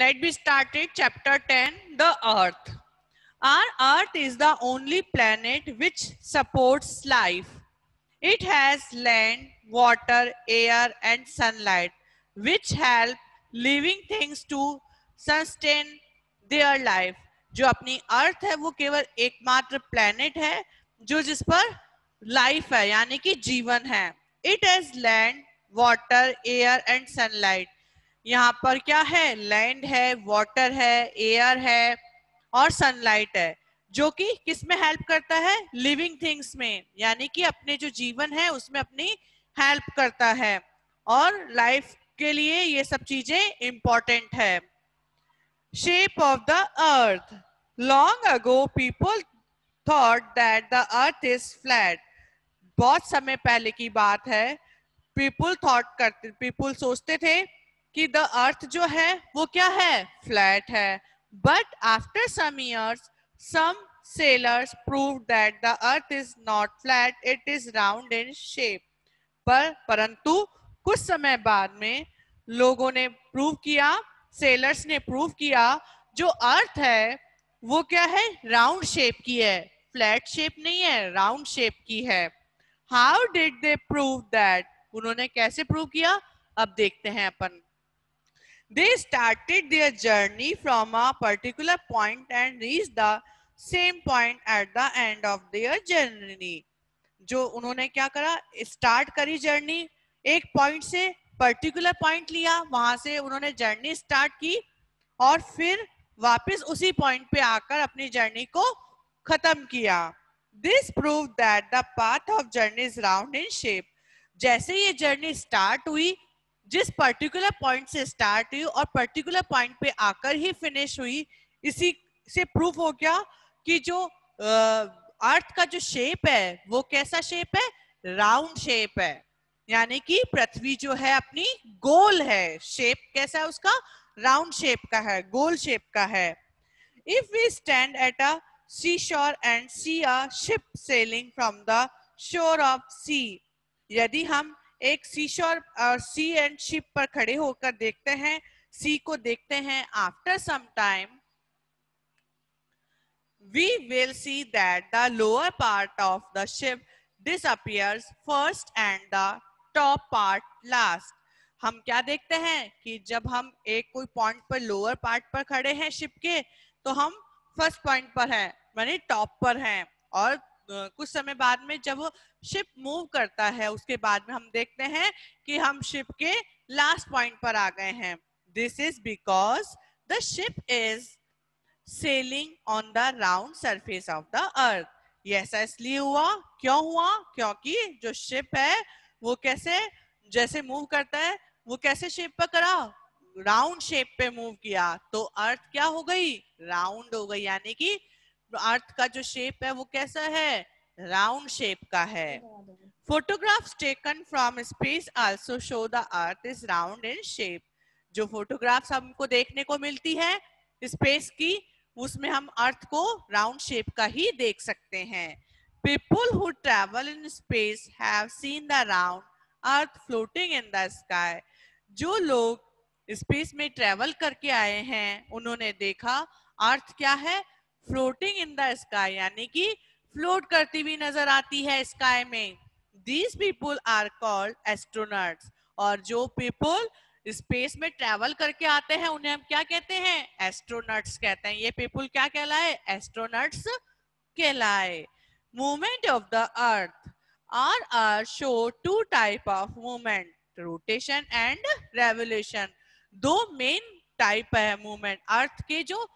Let me start it. Chapter 10, the Earth. Our Earth is the only planet which supports life. It has land, water, air, and sunlight, which help living things to sustain their life. जो अपनी अर्थ है वो केवल एकमात्र planet है जो जिस पर लाइफ है यानी कि जीवन है. It has land, water, air and sunlight. यहाँ पर क्या है? लैंड है, वाटर है, एयर है और सनलाइट है जो कि किस में हेल्प करता है? लिविंग थिंग्स में, यानी कि अपने जो जीवन है उसमें अपनी हेल्प करता है और लाइफ के लिए ये सब चीजें इंपॉर्टेंट है. Shape of the earth. Long ago people thought that the earth is flat. बहुत समय पहले की बात है. पीपल सोचते थे कि द अर्थ जो है वो क्या है? फ्लैट है. But after some years some sailors proved that the earth is not flat, it is round in shape. परंतु कुछ समय बाद में लोगों ने प्रूव किया, सेलर्स ने प्रूव किया, जो अर्थ है वो क्या है? राउंड शेप की है, फ्लैट शेप नहीं है, राउंड शेप की है. How did they prove that? उन्होंने कैसे प्रूव किया? अब देखते हैं अपन. They started their journey from a particular point and reached the same point at the end of their journey. जो उन्होंने क्या करा? स्टार्ट करी जर्नी, एक पॉइंट से पर्टिकुलर पॉइंट लिया, वहां से उन्होंने जर्नी स्टार्ट की और फिर वापस उसी पॉइंट पे आकर अपनी जर्नी को खत्म किया. This prove that the path of journey is round in shape. जैसे ये जर्नी स्टार्ट हुई, जिस पर्टिकुलर पॉइंट से स्टार्ट हुई और पर्टिकुलर पॉइंट पे आकर ही फिनिश हुई, इसी से प्रूफ हो गया कि जो अर्थ का जो शेप है वो कैसा शेप है? राउंड शेप है. यानी कि पृथ्वी जो है अपनी गोल है. शेप कैसा है उसका? राउंड शेप का है, गोल शेप का है. If we stand at a seashore and see a ship sailing from the shore of sea. यदि हम एक सीशोर सी एंड शिप पर खड़े होकर देखते हैं, सी को देखते हैं, after some time we will see that the lower part of the ship disappears first and the top part last. हम क्या देखते हैं कि जब हम एक कोई पॉइंट पर लोअर पार्ट पर खड़े हैं शिप के, तो हम फर्स्ट पॉइंट पर हैं, माने टॉप पर हैं, और कुछ समय बाद में जब वो शिप मूव करता है उसके बाद में हम देखते हैं कि हम शिप के लास्ट पॉइंट पर आ गए हैं. This is because the ship is selling on the round surface of the अर्थ. ये ऐसा इसलिए हुआ, क्यों हुआ? क्योंकि जो शिप है वो कैसे जैसे मूव करता है वो कैसे शेप पर करा? राउंड शेप पे मूव किया, तो अर्थ क्या हो गई? राउंड हो गई. यानी कि अर्थ का जो शेप है वो कैसा है? राउंड शेप का है. Photographs taken from space also show the earth is round in shape. जो फोटोग्राफ्स हमको देखने को मिलती है स्पेस की, उसमें हम अर्थ को राउंड शेप का ही देख सकते हैं. People who travel in space have seen the round earth floating in the sky. जो लोग स्पेस में ट्रैवल करके आए हैं उन्होंने देखा अर्थ क्या है? फ्लोटिंग इन द स्काई, यानी कि फ्लोट करती हुई नजर आती है स्काई में. These people are called astronauts. और जो पीपल स्पेस में ट्रैवल करके आते हैं उन्हें हम क्या कहते हैं? एस्ट्रोनट्स कहते हैं. ये पीपल क्या कहलाए? एस्ट्रोनट्स कहलाए. Movement of the earth. Are are show two type of movement, rotation and revolution. दो मेन टाइप है मूवमेंट अर्थ के. जो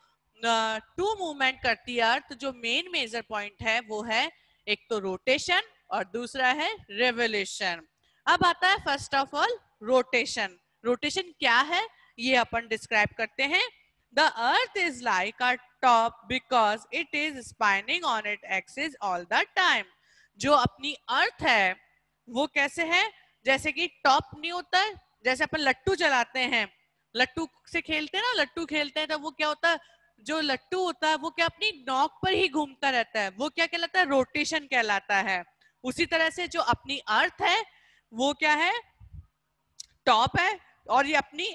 टू मूवमेंट करती है अर्थ, जो मेन मेजर पॉइंट है वो है एक तो रोटेशन और दूसरा है रेवोल्यूशन. अब आता है first of all rotation. Rotation क्या है ये अपन डिस्क्राइब करते हैं. The earth is like a top because it is spinning on it axis all the time. जो अपनी अर्थ है वो कैसे है? जैसे कि टॉप नहीं होता है, जैसे अपन लट्टू चलाते हैं, लट्टू से खेलते हैं ना, लट्टू खेलते हैं तो वो क्या होता है? जो लट्टू होता है वो क्या अपनी नॉक पर ही घूमता रहता है, वो क्या कहलाता है? रोटेशन कहलाता है. उसी तरह से जो अपनी अर्थ है वो क्या है? टॉप है, और ये अपनी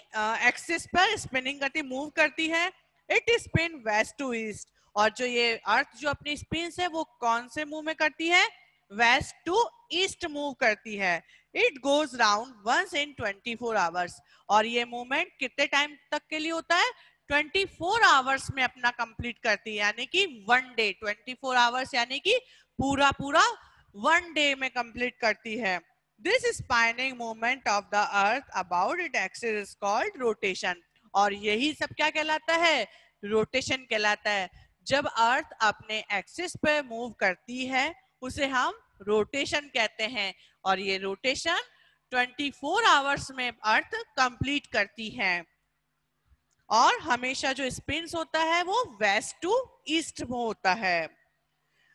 एक्सिस पर स्पिनिंग करती मूव करती है। It spin west to east, और जो ये अर्थ जो अपनी स्पिन है वो कौन से मूव में करती है, वेस्ट टू ईस्ट मूव करती है। It goes round once in 24 hours, और ये मूवमेंट कितने टाइम तक के लिए होता है, 24 आवर्स में अपना कंप्लीट करती है, यानी कि वन डे। 24 आवर्स यानी कि पूरा पूरा वन डे में कंप्लीट करती है। This spinning movement of the earth about it axis is called rotation, और यही सब क्या कहलाता है, रोटेशन कहलाता है। जब अर्थ अपने एक्सिस पे मूव करती है उसे हम रोटेशन कहते हैं, और ये रोटेशन 24 आवर्स में अर्थ कंप्लीट करती है। और हमेशा जो स्पिन्स होता है वो वेस्ट टू ईस्ट में होता है।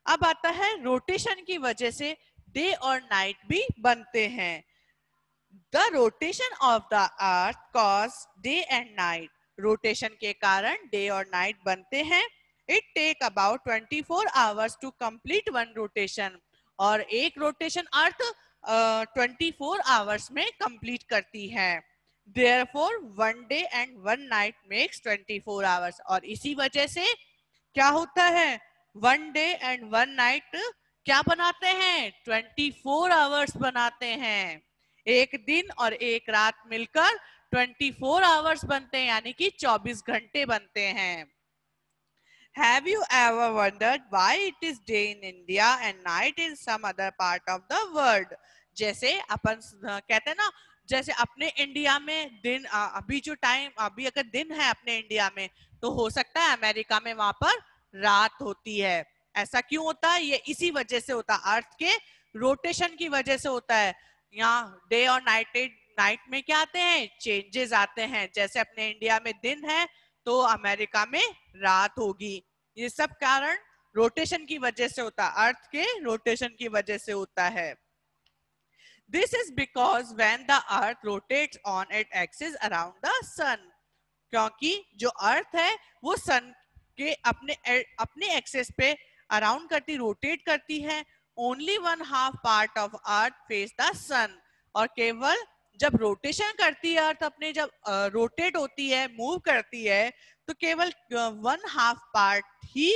अब आता है रोटेशन की वजह से डे और नाइट भी बनते हैं। The rotation of the earth cause day and night, rotation के कारण डे और नाइट बनते हैं। It take about 24 hours to complete one rotation, और एक रोटेशन अर्थ 24 आवर्स में कंप्लीट करती है। Therefore, one day and one night makes 24 hours, और इसी वजह से क्या होता है, one day and one night क्या बनाते हैं, 24 आवर्स बनाते हैं। एक दिन और एक रात मिलकर 24 आवर्स बनते हैं, यानी कि 24 घंटे बनते हैं। Have you ever wondered why it is day in India and night in some other part of the world? जैसे अपन कहते हैं ना, जैसे अपने इंडिया में दिन अभी जो टाइम अभी अगर दिन है अपने इंडिया में, तो हो सकता है अमेरिका में वहां पर रात होती है। ऐसा क्यों होता है, ये इसी वजह से होता है, अर्थ के रोटेशन की वजह से होता है। यहाँ डे और नाइट में क्या आते हैं, चेंजेस आते हैं। जैसे अपने इंडिया में दिन है तो अमेरिका में रात होगी। ये सब कारण रोटेशन की वजह से होता है, अर्थ के रोटेशन की वजह से होता है। This is because when the earth rotates on its axis around the sun, क्योंकि जो अर्थ है वो सन के अपने एक्सेस पे अराउंड करती, रोटेट करती है। Only one half part of earth face the sun, और केवल जब रोटेशन करती है अर्थ अपने, जब रोटेट होती है, मूव करती है, तो केवल वन हाफ पार्ट ही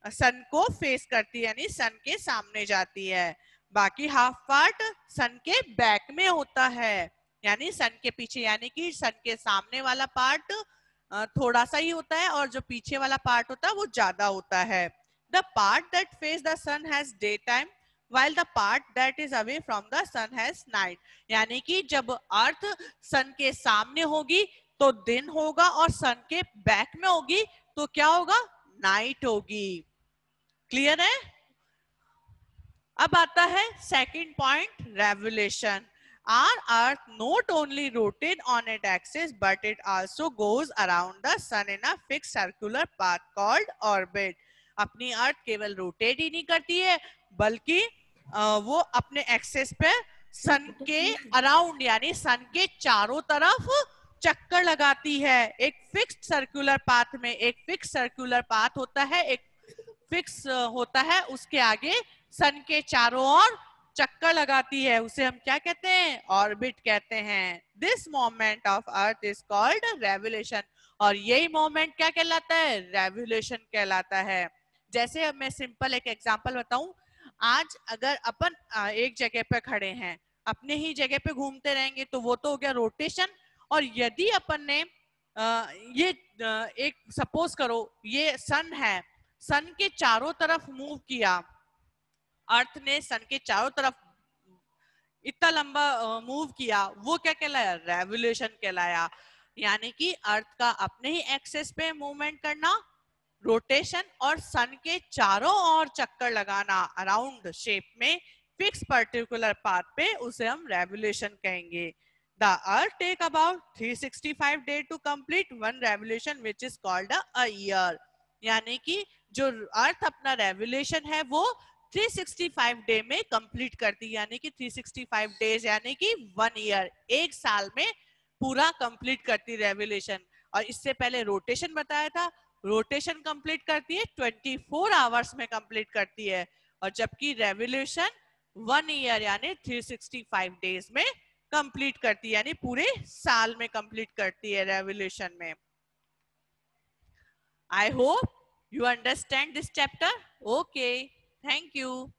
सन को फेस करती है, यानी सन के सामने जाती है। बाकी हाफ पार्ट सन के बैक में होता है, यानी सन के पीछे, यानी कि सन के सामने वाला पार्ट थोड़ा सा ही होता है, और जो पीछे वाला पार्ट होता है वो ज्यादा होता है। The part that face the sun has day time while the part that is away from the sun has night, यानी कि जब अर्थ सन के सामने होगी तो दिन होगा, और सन के बैक में होगी तो क्या होगा, नाइट होगी। क्लियर है। अब आता है second point, revolution. Our earth not only rotates on its axis but it also goes around the sun in a fixed circular path called orbit. अपनी अर्थ केवल रोटेट ही नहीं करती है बल्कि वो अपने एक्सेस पे सन के अराउंड यानी सन के चारों तरफ चक्कर लगाती है। एक फिक्स्ड सर्कुलर पाथ में, एक फिक्स सर्कुलर पाथ होता है, एक फिक्स होता है, उसके आगे सन के चारों ओर चक्कर लगाती है, उसे हम क्या कहते हैं, ऑर्बिट कहते हैं। This moment of earth is called revolution, और यही मोमेंट क्या कहलाता है, रेवोल्यूशन कहलाता है। जैसे अब मैं सिंपल एक एग्जांपल बताऊं, आज अगर अपन एक जगह पे खड़े हैं, अपने ही जगह पे घूमते रहेंगे तो वो तो हो गया रोटेशन। और यदि अपन ने ये एक सपोज करो ये सन है, सन के चारों तरफ मूव किया, अर्थ ने सन के चारों तरफ इतना लंबा मूव किया, वो क्या कहलाया, रेवोल्यूशन कहलाया। यानी कि अर्थ का अपने ही एक्सेस पे मूवमेंट करना, रोटेशन, और सन के चारों ओर चक्कर लगाना अराउंड शेप में फिक्स पर्टिकुलर पाथ पे, उसे हम रेवोल्यूशन कहेंगे। The earth take about 365 days to complete one revolution which is called a year. यानी कि जो अर्थ अपना रेवोल्यूशन है वो 365 डे में कंप्लीट करती है, यानी कि 365 डेज यानी कि 1 ईयर, एक साल में पूरा कंप्लीट करती रेवोल्यूशन। और इससे पहले रोटेशन बताया था, रोटेशन कंप्लीट करती है 24 आवर्स में कंप्लीट करती है, और जबकि रेवोल्यूशन 1 ईयर यानी 365 डेज में कंप्लीट करती है, यानी पूरे साल में कंप्लीट करती है रेवोल्यूशन में. I hope you understand this chapter. Okay, thank you.